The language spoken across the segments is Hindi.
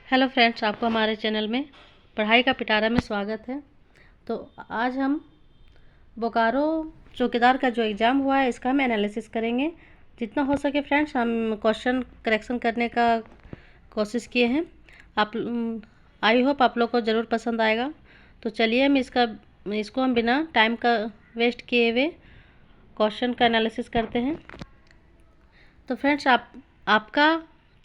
हेलो फ्रेंड्स, आपको हमारे चैनल में पढ़ाई का पिटारा में स्वागत है। तो आज हम बोकारो चौकीदार का जो एग्ज़ाम हुआ है इसका हम एनालिसिस करेंगे। जितना हो सके फ्रेंड्स हम क्वेश्चन करेक्शन करने का कोशिश किए हैं। आप आई होप आप लोग को ज़रूर पसंद आएगा। तो चलिए हम इसको हम बिना टाइम का वेस्ट किए हुए क्वेश्चन का एनालिसिस करते हैं। तो फ्रेंड्स आपका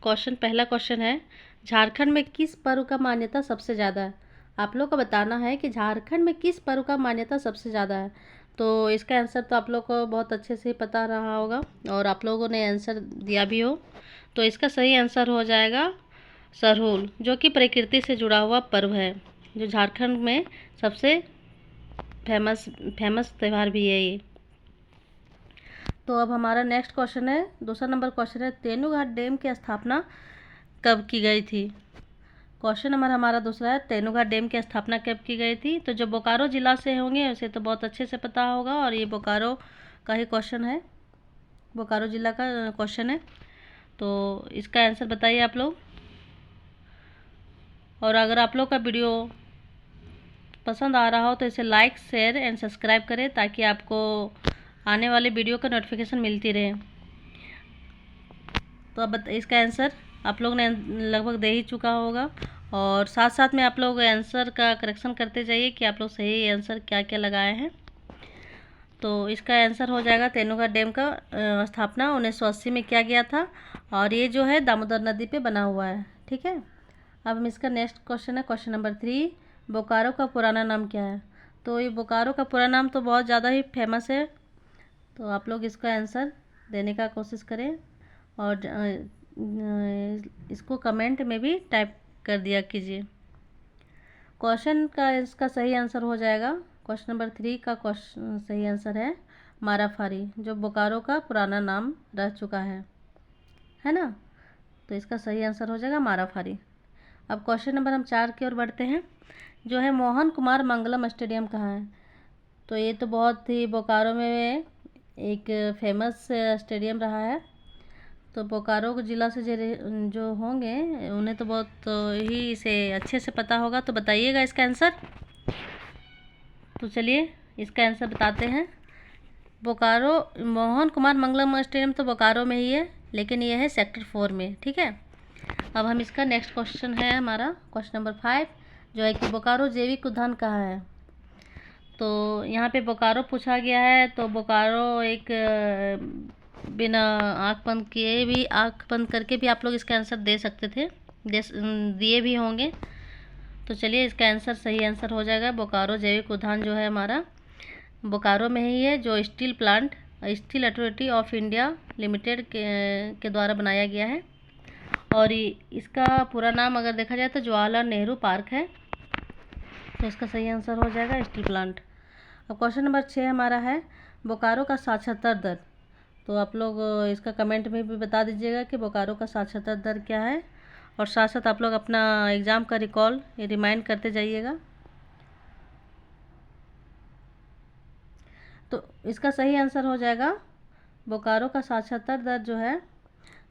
पहला क्वेश्चन है, झारखंड में किस पर्व का मान्यता सबसे ज़्यादा है। आप लोग को बताना है कि झारखंड में किस पर्व का मान्यता सबसे ज़्यादा है। तो इसका आंसर तो आप लोग को बहुत अच्छे से पता रहा होगा और आप लोगों ने आंसर दिया भी हो। तो इसका सही आंसर हो जाएगा सरहुल, जो कि प्रकृति से जुड़ा हुआ पर्व है, जो झारखंड में सबसे फेमस त्यौहार भी है ये। तो अब हमारा नेक्स्ट क्वेश्चन है, दूसरा नंबर क्वेश्चन है, तेनूघाट डैम की स्थापना कब की गई थी। क्वेश्चन नंबर हमारा दूसरा है, तेनूघाट डैम की स्थापना कब की गई थी। तो जो बोकारो ज़िला से होंगे उसे तो बहुत अच्छे से पता होगा और ये बोकारो का ही क्वेश्चन है, बोकारो ज़िला का क्वेश्चन है। तो इसका आंसर बताइए आप लोग। और अगर आप लोग का वीडियो पसंद आ रहा हो तो इसे लाइक शेयर एंड सब्सक्राइब करें ताकि आपको आने वाले वीडियो का नोटिफिकेशन मिलती रहे। तो अब इसका आंसर आप लोग ने लगभग दे ही चुका होगा और साथ साथ में आप लोग आंसर का करेक्शन करते जाइए कि आप लोग सही आंसर क्या क्या लगाए हैं। तो इसका आंसर हो जाएगा, तेनूघाट डैम का स्थापना 1980 में किया गया था और ये जो है दामोदर नदी पे बना हुआ है। ठीक है, अब हम इसका नेक्स्ट क्वेश्चन है, क्वेश्चन नंबर 3, बोकारो का पुराना नाम क्या है। तो ये बोकारो का पुराना नाम तो बहुत ज़्यादा ही फेमस है, तो आप लोग इसका आंसर देने का कोशिश करें और इसको कमेंट में भी टाइप कर दिया कीजिए। क्वेश्चन का इसका सही आंसर हो जाएगा, क्वेश्चन नंबर 3 का क्वेश्चन सही आंसर है माराफारी, जो बोकारो का पुराना नाम रह चुका है ना। तो इसका सही आंसर हो जाएगा माराफारी। अब क्वेश्चन नंबर हम 4 की ओर बढ़ते हैं, जो है मोहन कुमार मंगलम स्टेडियम कहाँ है। तो ये तो बहुत ही बोकारो में एक फेमस स्टेडियम रहा है। तो बोकारो ज़िला से जो होंगे उन्हें तो बहुत ही इसे अच्छे से पता होगा। तो बताइएगा इसका आंसर। तो चलिए इसका आंसर बताते हैं। बोकारो मोहन कुमार मंगलम स्टेडियम तो बोकारो में ही है, लेकिन ये है सेक्टर 4 में। ठीक है, अब हम इसका नेक्स्ट क्वेश्चन है हमारा क्वेश्चन नंबर 5, जो है कि बोकारो जैविक उद्यान कहाँ है। तो यहाँ पे बोकारो पूछा गया है, तो बोकारो एक बिना आँख बंद करके भी आप लोग इसका आंसर दे सकते थे, दिए भी होंगे। तो चलिए इसका आंसर सही आंसर हो जाएगा, बोकारो जैविक उद्यान जो है हमारा बोकारो में ही है, जो steel authority of India limited के द्वारा बनाया गया है। और इसका पूरा नाम अगर देखा जाए तो जवाहरलाल नेहरू पार्क है। तो इसका सही आंसर हो जाएगा स्टील प्लांट। अब क्वेश्चन नंबर 6 हमारा है, बोकारो का साक्षरता दर। तो आप लोग इसका कमेंट में भी बता दीजिएगा कि बोकारो का साक्षरता दर क्या है, और साथ साथ आप लोग अपना एग्ज़ाम का रिमाइंड करते जाइएगा। तो इसका सही आंसर हो जाएगा, बोकारो का साक्षरता दर जो है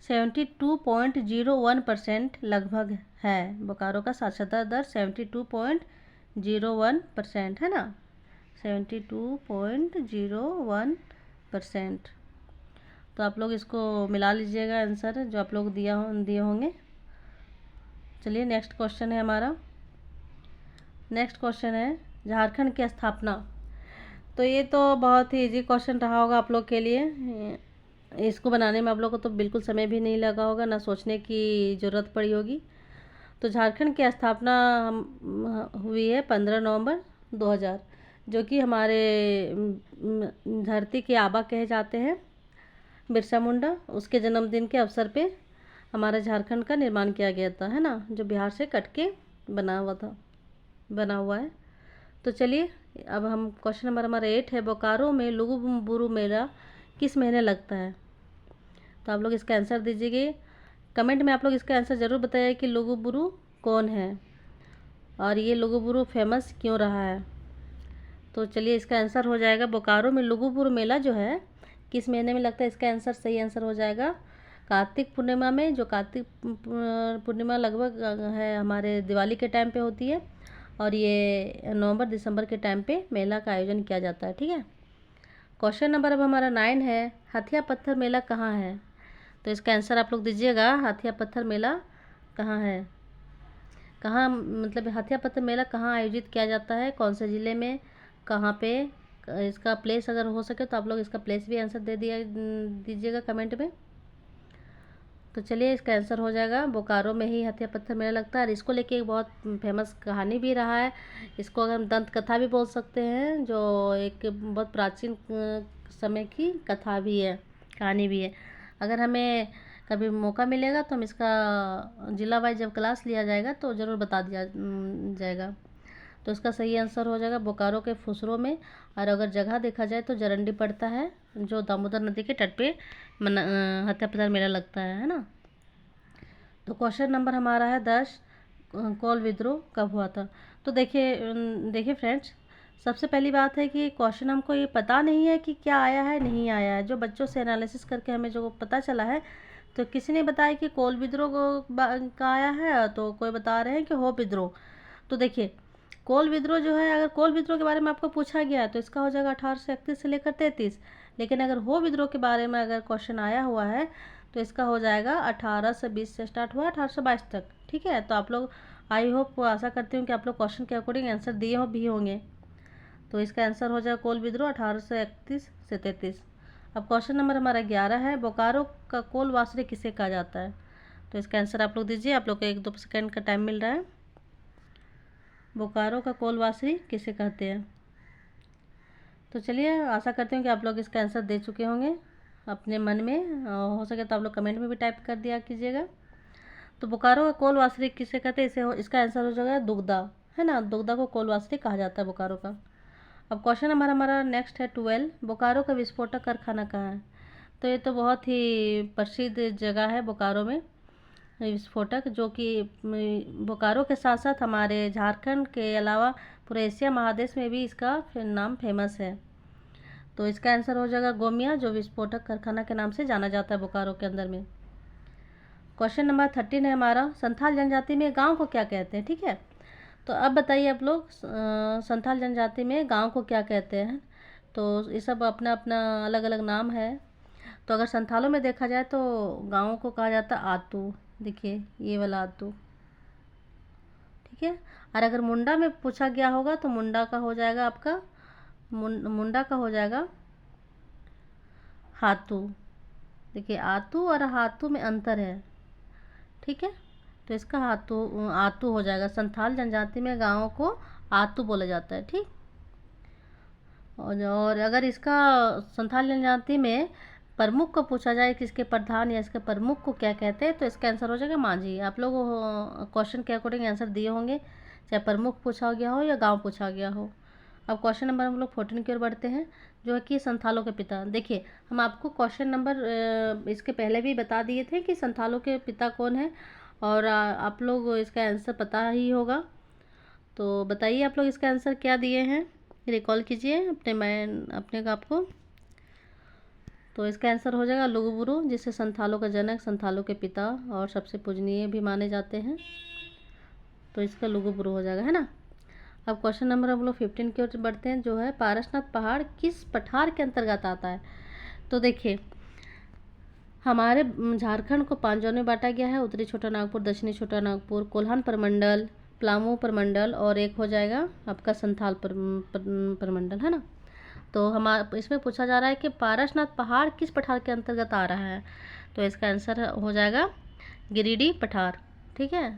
72.01% लगभग है। बोकारो का साक्षरता दर 72.01% है ना, 72.01%। तो आप लोग इसको मिला लीजिएगा आंसर जो आप लोग दिए होंगे। चलिए नेक्स्ट क्वेश्चन है हमारा, नेक्स्ट क्वेश्चन है झारखंड की स्थापना। तो ये तो बहुत ही इजी क्वेश्चन रहा होगा आप लोग के लिए, इसको बनाने में आप लोग को तो बिल्कुल समय भी नहीं लगा होगा, ना सोचने की ज़रूरत पड़ी होगी। तो झारखंड की स्थापना हुई है 15 नवंबर 2000, जो कि हमारे धरती के आबा कहे जाते हैं बिरसा मुंडा, उसके जन्मदिन के अवसर पे हमारा झारखंड का निर्माण किया गया था, है ना, जो बिहार से कट के बना हुआ है। तो चलिए अब हम क्वेश्चन नंबर हमारा 8 है, बोकारो में लुगुबुरु मेला किस महीने लगता है। तो आप लोग इसका आंसर दीजिएगा, कमेंट में आप लोग इसका आंसर ज़रूर बताइए कि लुगुबुरु कौन है और ये लुगुबुरु फेमस क्यों रहा है। तो चलिए इसका आंसर हो जाएगा, बोकारो में लुगुबुरु मेला जो है किस महीने में लगता है। इसका आंसर सही आंसर हो जाएगा कार्तिक पूर्णिमा में, जो कार्तिक पूर्णिमा लगभग है हमारे दिवाली के टाइम पे होती है, और ये नवंबर दिसंबर के टाइम पे मेला का आयोजन किया जाता है। ठीक है, क्वेश्चन नंबर अब हमारा 9 है, हथिया पत्थर मेला कहाँ है? तो इसका आंसर आप लोग दीजिएगा, हथिया पत्थर मेला कहाँ है, कहाँ मतलब हथिया पत्थर मेला कहाँ आयोजित किया जाता है, कौन से ज़िले में, कहाँ पे, इसका प्लेस अगर हो सके तो आप लोग इसका प्लेस भी आंसर दीजिएगा कमेंट में। तो चलिए, इसका आंसर हो जाएगा बोकारो में ही हथिया पत्थर मेला लगता है। और इसको लेके एक बहुत फेमस कहानी भी रहा है, इसको अगर हम दंत कथा भी बोल सकते हैं, जो एक बहुत प्राचीन समय की कथा भी है, कहानी भी है। अगर हमें कभी मौका मिलेगा तो हम इसका जिला वाइज जब क्लास लिया जाएगा तो ज़रूर बता दिया जाएगा। तो इसका सही आंसर हो जाएगा बोकारो के फुसरो में। और अगर जगह देखा जाए तो जरंडी पड़ता है, जो दामोदर नदी के तट पे हथिया पत्थर मेला लगता है ना। तो क्वेश्चन नंबर हमारा है 10, कोल विद्रोह कब हुआ था? तो देखिए फ्रेंड्स, सबसे पहली बात है कि क्वेश्चन हमको ये पता नहीं है कि क्या आया है नहीं आया है। जो बच्चों से एनालिसिस करके हमें जो पता चला है, तो किसी ने बताया कि कोल विद्रोह का आया है, तो कोई बता रहे हैं कि हो विद्रोह। तो देखिए, कोल विद्रोह जो है, अगर कोल विद्रोह के बारे में आपको पूछा गया है तो इसका हो जाएगा 1831 से लेकर 33। लेकिन अगर हो विद्रोह के बारे में अगर क्वेश्चन आया हुआ है तो इसका हो जाएगा 1820 से स्टार्ट हुआ 1822 तक। ठीक है, तो आप लोग, आई होप, आशा करती हूँ कि आप लोग क्वेश्चन के अकॉर्डिंग आंसर दिए हो भी होंगे। तो इसका आंसर हो जाएगा कोल विद्रोह 1831 से 33। अब क्वेश्चन नंबर हमारा 11 है, बोकारो का कोल वासरे किसे कहा जाता है? तो इसका आंसर आप लोग दीजिए, आप लोग को 1-2 सेकेंड का टाइम मिल रहा है। बोकारो का कोल वासरी किसे कहते हैं? तो चलिए, आशा करती हूँ कि आप लोग इसका आंसर दे चुके होंगे अपने मन में, हो सके तो आप लोग कमेंट में भी टाइप कर दिया कीजिएगा। तो बोकारो का कोल वासरी किसे कहते हैं? इसका आंसर हो जाएगा दुग्धा, है ना। दुग्धा को कोल वासरी कहा जाता है बोकारो का। अब क्वेश्चन नंबर हमारा नेक्स्ट है 12, बोकारो का विस्फोटक कारखाना कहाँ है? तो ये तो बहुत ही प्रसिद्ध जगह है बोकारो में विस्फोटक, जो कि बोकारो के साथ साथ हमारे झारखंड के अलावा पूरे एशिया महादेश में भी इसका नाम फेमस है। तो इसका आंसर हो जाएगा गोमिया, जो विस्फोटक कारखाना के नाम से जाना जाता है बोकारो के अंदर में। क्वेश्चन नंबर 13 है हमारा, संथाल जनजाति में गांव को क्या कहते हैं? ठीक है, तो अब बताइए आप लोग, संथाल जनजाति में गांव को क्या कहते हैं? तो ये सब अपना अपना अलग अलग नाम है। तो अगर संथालों में देखा जाए तो गाँव को कहा जाता है आतू, देखिए ये वाला आतू। ठीक है, और अगर मुंडा में पूछा गया होगा तो मुंडा का हो जाएगा आपका मुंडा का हो जाएगा हाथू। देखिए, आतू और हाथू में अंतर है। ठीक है, तो इसका आतू हो जाएगा। संथाल जनजाति में गाँव को आतू बोला जाता है। ठीक, और अगर इसका संथाल जनजाति में प्रमुख को पूछा जाए कि इसके प्रधान या इसके प्रमुख को क्या कहते हैं, तो इसका आंसर हो जाएगा मांझी। आप लोग क्वेश्चन के अकॉर्डिंग आंसर दिए होंगे, चाहे प्रमुख पूछा गया हो या गांव पूछा गया हो। अब क्वेश्चन नंबर हम लोग 14 की ओर बढ़ते हैं, जो है कि संथालों के पिता। देखिए, हम आपको क्वेश्चन नंबर इसके पहले भी बता दिए थे कि संथालों के पिता कौन है, और आप लोग इसका आंसर पता ही होगा। तो बताइए आप लोग इसका आंसर क्या दिए हैं, रिकॉल कीजिए अपने आप को। तो इसका आंसर हो जाएगा लुगुबुरु, जिसे संथालों का जनक, संथालों के पिता और सबसे पूजनीय भी माने जाते हैं। तो इसका लुगुबुरु हो जाएगा, है ना। अब क्वेश्चन नंबर हम लोग 15 की ओर बढ़ते हैं, जो है पारसनाथ पहाड़ किस पठार के अंतर्गत आता है? तो देखिए, हमारे झारखंड को 5 जोन में बांटा गया है, उत्तरी छोटा नागपुर, दक्षिणी छोटा नागपुर, कोल्हान प्रमंडल, प्लामू प्रमंडल, और एक हो जाएगा आपका संथाल प्रमंडल, है ना। तो इसमें पूछा जा रहा है कि पारसनाथ पहाड़ किस पठार के अंतर्गत आ रहा है? तो इसका आंसर हो जाएगा गिरिडीह पठार। ठीक है,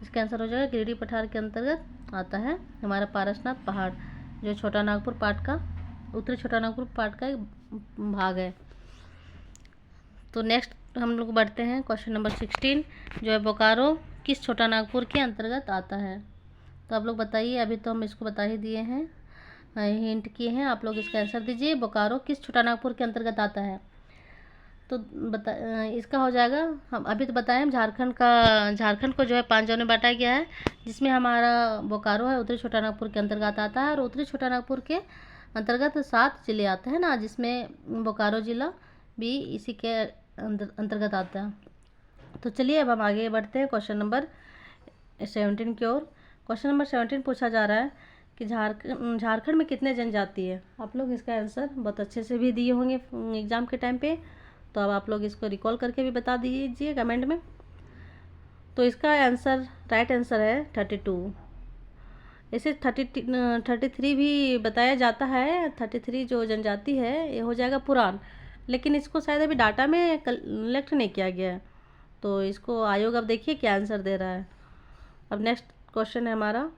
इसका आंसर हो जाएगा गिरिडीह पठार के अंतर्गत आता है हमारा पारसनाथ पहाड़, जो छोटा नागपुर पार्ट का, उत्तरी छोटा नागपुर पार्ट का एक भाग है। तो नेक्स्ट हम लोग बढ़ते हैं क्वेश्चन नंबर 16, जो है बोकारो किस छोटा नागपुर के अंतर्गत आता है? तो आप लोग बताइए, अभी तो हम इसको बता ही दिए हैं, हिंट किए हैं, आप लोग इसका आंसर दीजिए, बोकारो किस छोटा नागपुर के अंतर्गत आता है? तो इसका हो जाएगा, हम अभी तो बताएं, हम झारखंड को जो है 5 जोन में बांटा गया है, जिसमें हमारा बोकारो है उत्तरी छोटा नागपुर के अंतर्गत आता है, और उत्तरी छोटा नागपुर के अंतर्गत 7 जिले आते हैं ना, जिसमें बोकारो जिला भी इसी के अंतर्गत आता है। तो चलिए अब हम आगे बढ़ते हैं क्वेश्चन नंबर 17 की ओर। क्वेश्चन नंबर 17 पूछा जा रहा है कि झारखंड में कितने जनजाति है। आप लोग इसका आंसर बहुत अच्छे से भी दिए होंगे एग्ज़ाम के टाइम पे, तो अब आप लोग इसको रिकॉल करके भी बता दीजिए कमेंट में। तो इसका आंसर राइट आंसर है 32। इसे 33 भी बताया जाता है। 33 जो जनजाति है ये हो जाएगा पुरान, लेकिन इसको शायद अभी डाटा में कलेक्ट नहीं किया गया है, तो इसको आयोग अब देखिए क्या आंसर दे रहा है। अब नेक्स्ट क्वेश्चन है हमारा,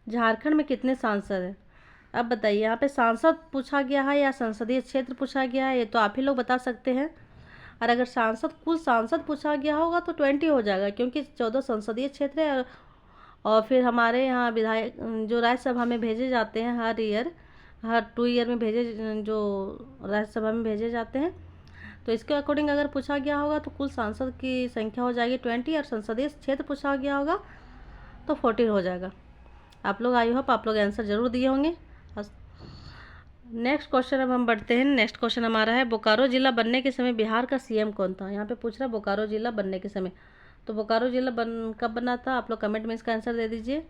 झारखंड में कितने सांसद हैं। अब बताइए, यहाँ पे सांसद पूछा गया है या संसदीय क्षेत्र पूछा गया है, ये तो आप ही लोग बता सकते हैं। और अगर कुल सांसद पूछा गया होगा तो 20 हो जाएगा, क्योंकि 14 संसदीय क्षेत्र है। और फिर हमारे यहाँ विधायक जो राज्यसभा में भेजे जाते हैं हर 2 ईयर में जो राज्यसभा में भेजे जाते हैं, तो इसके अकॉर्डिंग अगर पूछा गया होगा तो कुल सांसद की संख्या हो जाएगी 20, और संसदीय क्षेत्र पूछा गया होगा तो 14 हो जाएगा। आप लोग आई होप आप लोग आंसर जरूर दिए होंगे। नेक्स्ट क्वेश्चन अब हम बढ़ते हैं। नेक्स्ट क्वेश्चन हमारा है, बोकारो जिला बनने के समय बिहार का सीएम कौन था। यहाँ पे पूछ रहा है बोकारो जिला बनने के समय, तो बोकारो जिला कब बना था, आप लोग कमेंट में इसका आंसर दे दीजिए।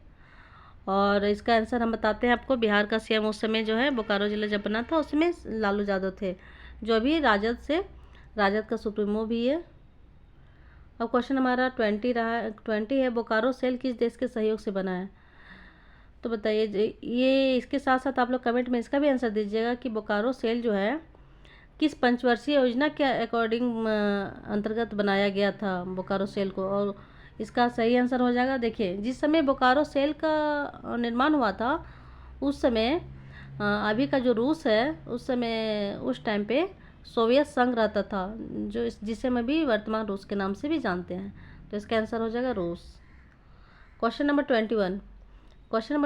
और इसका आंसर हम बताते हैं आपको। बिहार का सीएम उस समय जो है बोकारो जिला जब बना था उसमें लालू यादव थे, जो अभी राजद का सुप्रीमो भी है। अब क्वेश्चन हमारा 20 है, बोकारो सेल किस देश के सहयोग से बना है। तो बताइए, ये इसके साथ साथ आप लोग कमेंट में इसका भी आंसर दीजिएगा कि बोकारो सेल जो है किस पंचवर्षीय योजना के अकॉर्डिंग अंतर्गत बनाया गया था बोकारो सेल को। और इसका सही आंसर हो जाएगा, देखिए जिस समय बोकारो सेल का निर्माण हुआ था उस समय अभी का जो रूस है उस टाइम पे सोवियत संघ रहता था, जिसे हम अभी वर्तमान रूस के नाम से भी जानते हैं। तो इसका आंसर हो जाएगा रूस। क्वेश्चन नंबर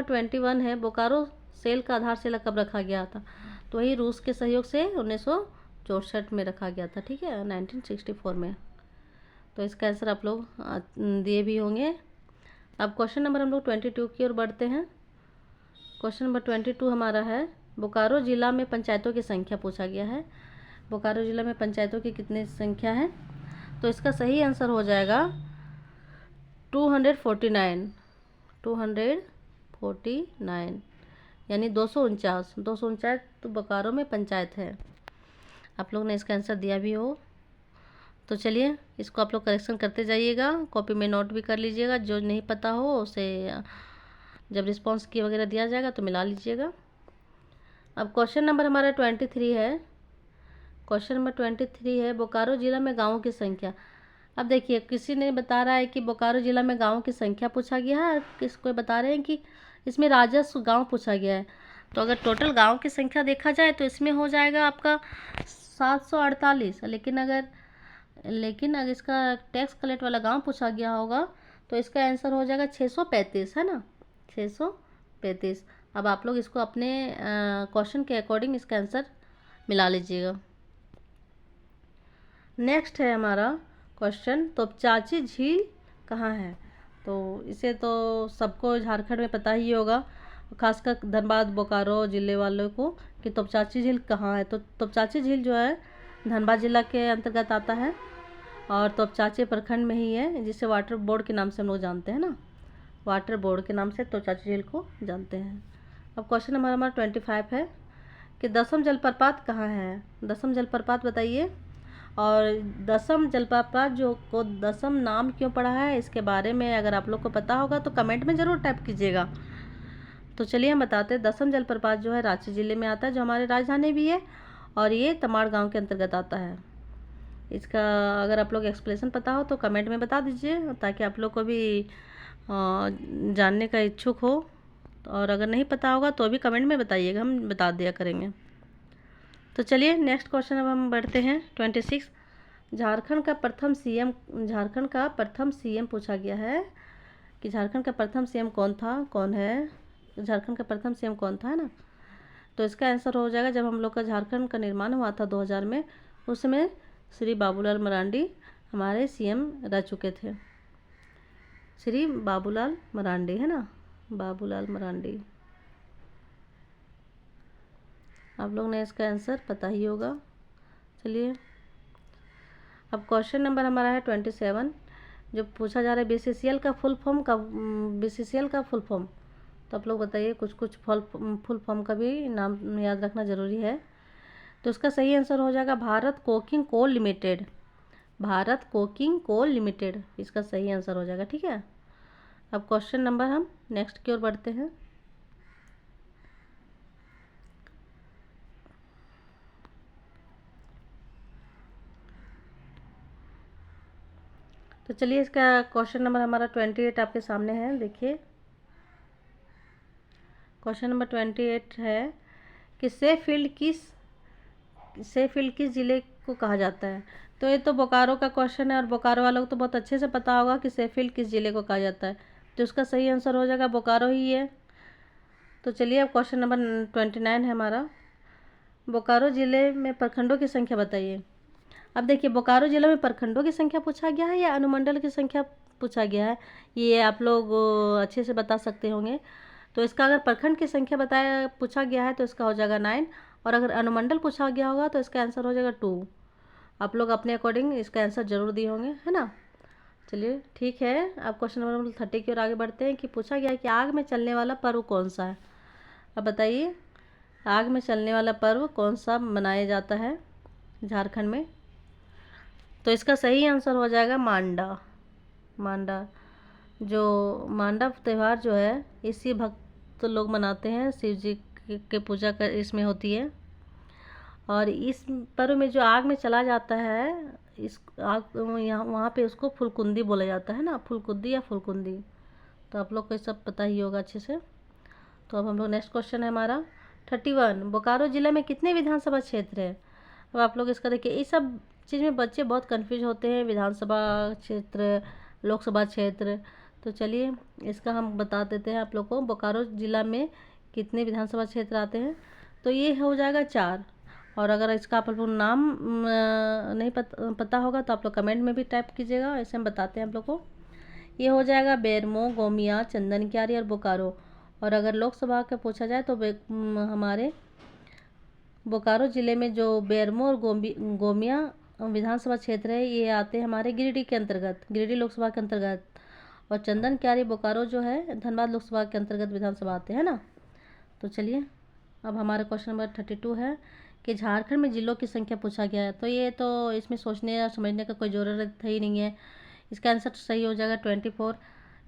21 है, बोकारो सेल का आधारशिला कब रखा गया था। तो वही रूस के सहयोग से 1964 में रखा गया था, ठीक है, 1964 में। तो इसका आंसर आप लोग दिए भी होंगे। अब क्वेश्चन नंबर हम लोग 22 की ओर बढ़ते हैं। क्वेश्चन नंबर 22 हमारा है, बोकारो जिला में पंचायतों की संख्या पूछा गया है। बोकारो जिला में पंचायतों की कितनी संख्या है। तो इसका सही आंसर हो जाएगा 249 यानी 249 तो बोकारो में पंचायत है। आप लोग ने इसका आंसर दिया भी हो तो चलिए इसको आप लोग करेक्शन करते जाइएगा, कॉपी में नोट भी कर लीजिएगा। जो नहीं पता हो उसे जब रिस्पॉन्स की वगैरह दिया जाएगा तो मिला लीजिएगा। अब क्वेश्चन नंबर हमारा 23 है। क्वेश्चन नंबर 23 है, बोकारो जिला में गाँवों की संख्या। अब देखिए, किसी ने बता रहा है कि बोकारो जिला में गाँवों की संख्या पूछा गया है, और कोई बता रहे हैं कि इसमें राजस्व गांव पूछा गया है। तो अगर टोटल गांव की संख्या देखा जाए तो इसमें हो जाएगा आपका 748, लेकिन अगर इसका टैक्स कलेक्ट वाला गांव पूछा गया होगा तो इसका आंसर हो जाएगा 635, है ना, 635। अब आप लोग इसको अपने क्वेश्चन के अकॉर्डिंग इसका आंसर मिला लीजिएगा। नेक्स्ट है हमारा क्वेश्चन, तोपचाची झील कहाँ है। तो इसे तो सबको झारखंड में पता ही होगा, खासकर धनबाद बोकारो ज़िले वालों को, कि तोपचाची झील कहाँ है। तो तोपचाची झील जो है धनबाद जिला के अंतर्गत आता है और तोपचाची प्रखंड में ही है, जिसे वाटर बोर्ड के नाम से हम लोग जानते हैं ना, वाटर बोर्ड के नाम से तोपचाची झील को जानते हैं। अब क्वेश्चन हमारा 25 है कि दसम जलप्रपात कहाँ है। दसम जलप्रपात बताइए। और दसम जलप्रपात को दसम नाम क्यों पड़ा है, इसके बारे में अगर आप लोग को पता होगा तो कमेंट में ज़रूर टाइप कीजिएगा। तो चलिए हम बताते हैं, दसम जलप्रपात जो है रांची ज़िले में आता है, जो हमारी राजधानी भी है, और ये तमाड़ गांव के अंतर्गत आता है। इसका अगर आप लोग एक्सप्लेनेशन पता हो तो कमेंट में बता दीजिए, ताकि आप लोग को भी जानने का इच्छुक हो। और अगर नहीं पता होगा तो भी कमेंट में बताइएगा, हम बता दिया करेंगे। तो चलिए नेक्स्ट क्वेश्चन अब हम बढ़ते हैं 26। झारखंड का प्रथम सीएम पूछा गया है कि झारखंड का प्रथम सीएम कौन है। झारखंड का प्रथम सीएम कौन था, है ना। तो इसका आंसर हो जाएगा, जब हम लोग का झारखंड का निर्माण हुआ था 2000 में, उस समय श्री बाबूलाल मरांडी हमारे सीएम रह चुके थे। श्री बाबूलाल मरांडी, है ना, बाबूलाल मरांडी। आप लोग ने इसका आंसर पता ही होगा। चलिए अब क्वेश्चन नंबर हमारा है 27, जो पूछा जा रहा है बीसीसीएल का फुल फॉर्म का, बीसीसीएल का फुल फॉर्म। तो आप लोग बताइए, कुछ कुछ फुल फॉर्म का भी नाम याद रखना ज़रूरी है। तो इसका सही आंसर हो जाएगा Bharat coking coal limited. Bharat coking coal limited इसका सही आंसर हो जाएगा, ठीक है। अब क्वेश्चन नंबर हम नेक्स्ट की ओर बढ़ते हैं। तो चलिए, इसका क्वेश्चन नंबर हमारा 28 आपके सामने है, देखिए। क्वेश्चन नंबर 28 है कि शेफील्ड किस ज़िले को कहा जाता है। तो ये तो बोकारो का क्वेश्चन है, और बोकारो वालों को तो बहुत अच्छे से पता होगा कि शेफील्ड किस ज़िले को कहा जाता है। तो उसका सही आंसर हो जाएगा बोकारो ही है। तो चलिए, अब क्वेश्चन नंबर 29 है हमारा, बोकारो ज़िले में प्रखंडों की संख्या बताइए। अब देखिए, बोकारो ज़िले में प्रखंडों की संख्या पूछा गया है या अनुमंडल की संख्या पूछा गया है, ये आप लोग अच्छे से बता सकते होंगे। तो इसका अगर प्रखंड की संख्या पूछा गया है तो इसका हो जाएगा 9, और अगर अनुमंडल पूछा गया होगा तो इसका आंसर हो जाएगा 2। आप लोग अपने अकॉर्डिंग इसका आंसर जरूर दिए होंगे, है ना। चलिए ठीक है, अब क्वेश्चन नंबर 30 की ओर आगे बढ़ते हैं कि पूछा गया है कि आग में चलने वाला पर्व कौन सा है। अब बताइए, आग में चलने वाला पर्व कौन सा मनाया जाता है झारखंड में। तो इसका सही आंसर हो जाएगा मांडा। मांडा, जो मांडा त्यौहार जो है, इसी भक्त लोग मनाते हैं, शिव जी के पूजा कर इसमें होती है। और इस पर्व में जो आग में चला जाता है, इस आग यहाँ वहाँ पे उसको फुलकुंदी बोला जाता है ना, फुलकुंदी या फुलकुंदी। तो आप लोग को ये सब पता ही होगा अच्छे से। तो अब हम लोग नेक्स्ट क्वेश्चन है हमारा 31, बोकारो ज़िले में कितने विधानसभा क्षेत्र है। अब आप लोग इसका देखिए, इस सब चीज़ में बच्चे बहुत कन्फ्यूज होते हैं, विधानसभा क्षेत्र, लोकसभा क्षेत्र। तो चलिए, इसका हम बता देते हैं आप लोग को, बोकारो ज़िला में कितने विधानसभा क्षेत्र आते हैं। तो ये हो जाएगा 4। और अगर इसका आप लोग नाम नहीं पता होगा तो आप लोग कमेंट में भी टाइप कीजिएगा, ऐसे हम बताते हैं आप लोग को। ये हो जाएगा बेरमो, गोमिया, चंदन क्यारी और बोकारो। और अगर लोकसभा का पूछा जाए तो हमारे बोकारो ज़िले में जो बेरमो और गोमिया विधानसभा क्षेत्र है, ये आते हैं हमारे गिरिडीह के अंतर्गत, गिरिडीह लोकसभा के अंतर्गत। और चंदन क्यारी, बोकारो जो है धनबाद लोकसभा के अंतर्गत विधानसभा आते हैं ना। तो चलिए, अब हमारा क्वेश्चन नंबर 32 है कि झारखंड में जिलों की संख्या पूछा गया है। तो ये तो इसमें सोचने या समझने का कोई ज़रूरत ही नहीं है। इसका आंसर सही हो जाएगा 24,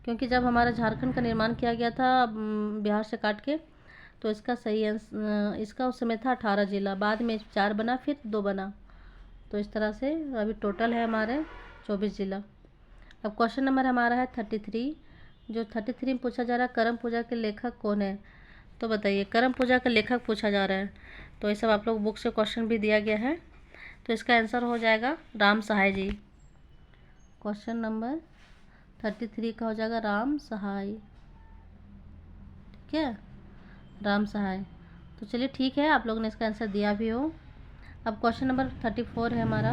क्योंकि जब हमारा झारखंड का निर्माण किया गया था बिहार से काट के, तो इसका सही आंसर, इसका उस समय था 18 ज़िला, बाद में 4 बना, फिर 2 बना। तो इस तरह से अभी टोटल है हमारे 24 ज़िला। अब क्वेश्चन नंबर हमारा है 33, जो 33 में पूछा जा रहा है करम पूजा के लेखक कौन है। तो बताइए, करम पूजा का लेखक पूछा जा रहा है। तो ये सब आप लोग बुक से क्वेश्चन भी दिया गया है। तो इसका आंसर हो जाएगा राम सहाय जी। क्वेश्चन नंबर 33 का हो जाएगा राम सहाय, ठीक है, राम सहाय। तो चलिए ठीक है, आप लोगों ने इसका आंसर दिया भी हो। अब क्वेश्चन नंबर 34 है हमारा,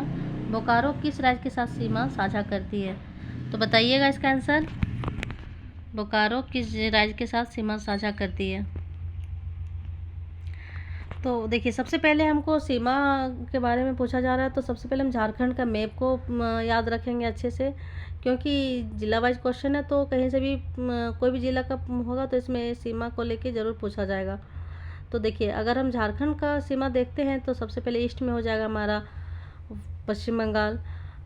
बोकारो किस राज्य के साथ सीमा साझा करती है। तो बताइएगा इसका आंसर, बोकारो किस राज्य के साथ सीमा साझा करती है। तो देखिए, सबसे पहले हमको सीमा के बारे में पूछा जा रहा है, तो सबसे पहले हम झारखंड का मैप को याद रखेंगे अच्छे से, क्योंकि जिला वाइज क्वेश्चन है, तो कहीं से भी कोई भी जिला का होगा तो इसमें सीमा को लेके ज़रूर पूछा जाएगा। तो देखिए, अगर हम झारखंड का सीमा देखते हैं तो सबसे पहले ईस्ट में हो जाएगा हमारा पश्चिम बंगाल,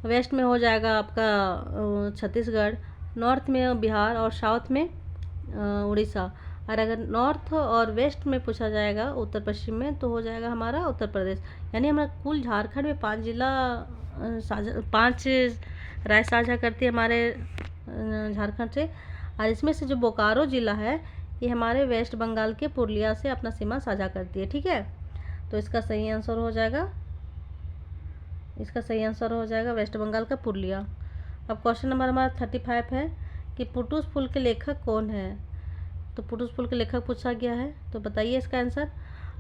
वेस्ट में हो जाएगा आपका छत्तीसगढ़, नॉर्थ में बिहार, और साउथ में उड़ीसा। और अगर नॉर्थ और वेस्ट में पूछा जाएगा, उत्तर पश्चिम में, तो हो जाएगा हमारा उत्तर प्रदेश। यानी हमारा कुल झारखंड में 5 जिला साझा, 5 राज्य साझा करती है हमारे झारखंड से। और इसमें से जो बोकारो ज़िला है, ये हमारे वेस्ट बंगाल के पुरुलिया से अपना सीमा साझा करती है, ठीक है। तो इसका सही आंसर हो जाएगा, इसका सही आंसर हो जाएगा वेस्ट बंगाल का पुरुलिया। अब क्वेश्चन नंबर हमारा 35 है कि पुटुस पुल के लेखक कौन है। तो पुटुस पुल के लेखक पूछा गया है, तो बताइए इसका आंसर।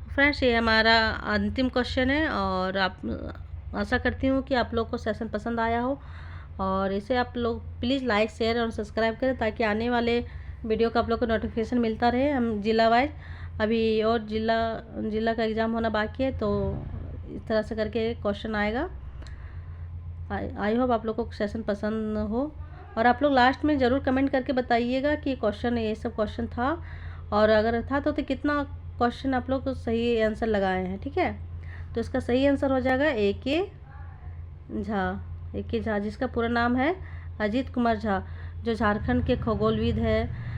फ्रेंड्स, ये हमारा अंतिम क्वेश्चन है, और आप आशा करती हूँ कि आप लोग को सेशन पसंद आया हो, और इसे आप लोग प्लीज़ लाइक, शेयर और सब्सक्राइब करें, ताकि आने वाले वीडियो का आप लोग को नोटिफिकेशन मिलता रहे। हम जिला वाइज, अभी और जिला का एग्ज़ाम होना बाकी है, तो इस तरह से करके क्वेश्चन आएगा। आई होप आप लोग को सेशन पसंद हो, और आप लोग लास्ट में ज़रूर कमेंट करके बताइएगा कि क्वेश्चन ये सब क्वेश्चन था, और अगर था तो कितना क्वेश्चन आप लोग सही आंसर लगाए हैं। ठीक है, तो इसका सही आंसर हो जाएगा A.K. झा। A.K. झा, जिसका पूरा नाम है अजीत कुमार झा, जो झारखंड के खगोलविद है,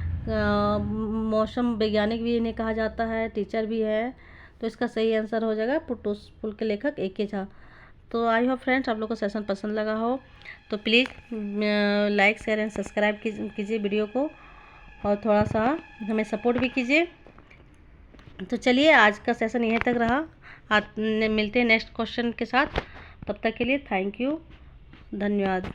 मौसम वैज्ञानिक भी इन्हें कहा जाता है, टीचर भी है। तो इसका सही आंसर हो जाएगा पुटुस पुल के लेखक A.K. झा। तो आई होप फ्रेंड्स आप लोग को सेशन पसंद लगा हो, तो please like share and subscribe कीजिए वीडियो को, और थोड़ा सा हमें सपोर्ट भी कीजिए। तो चलिए आज का सेशन यहीं तक रहा, मिलते हैं नेक्स्ट क्वेश्चन के साथ। तब तक के लिए थैंक यू, धन्यवाद।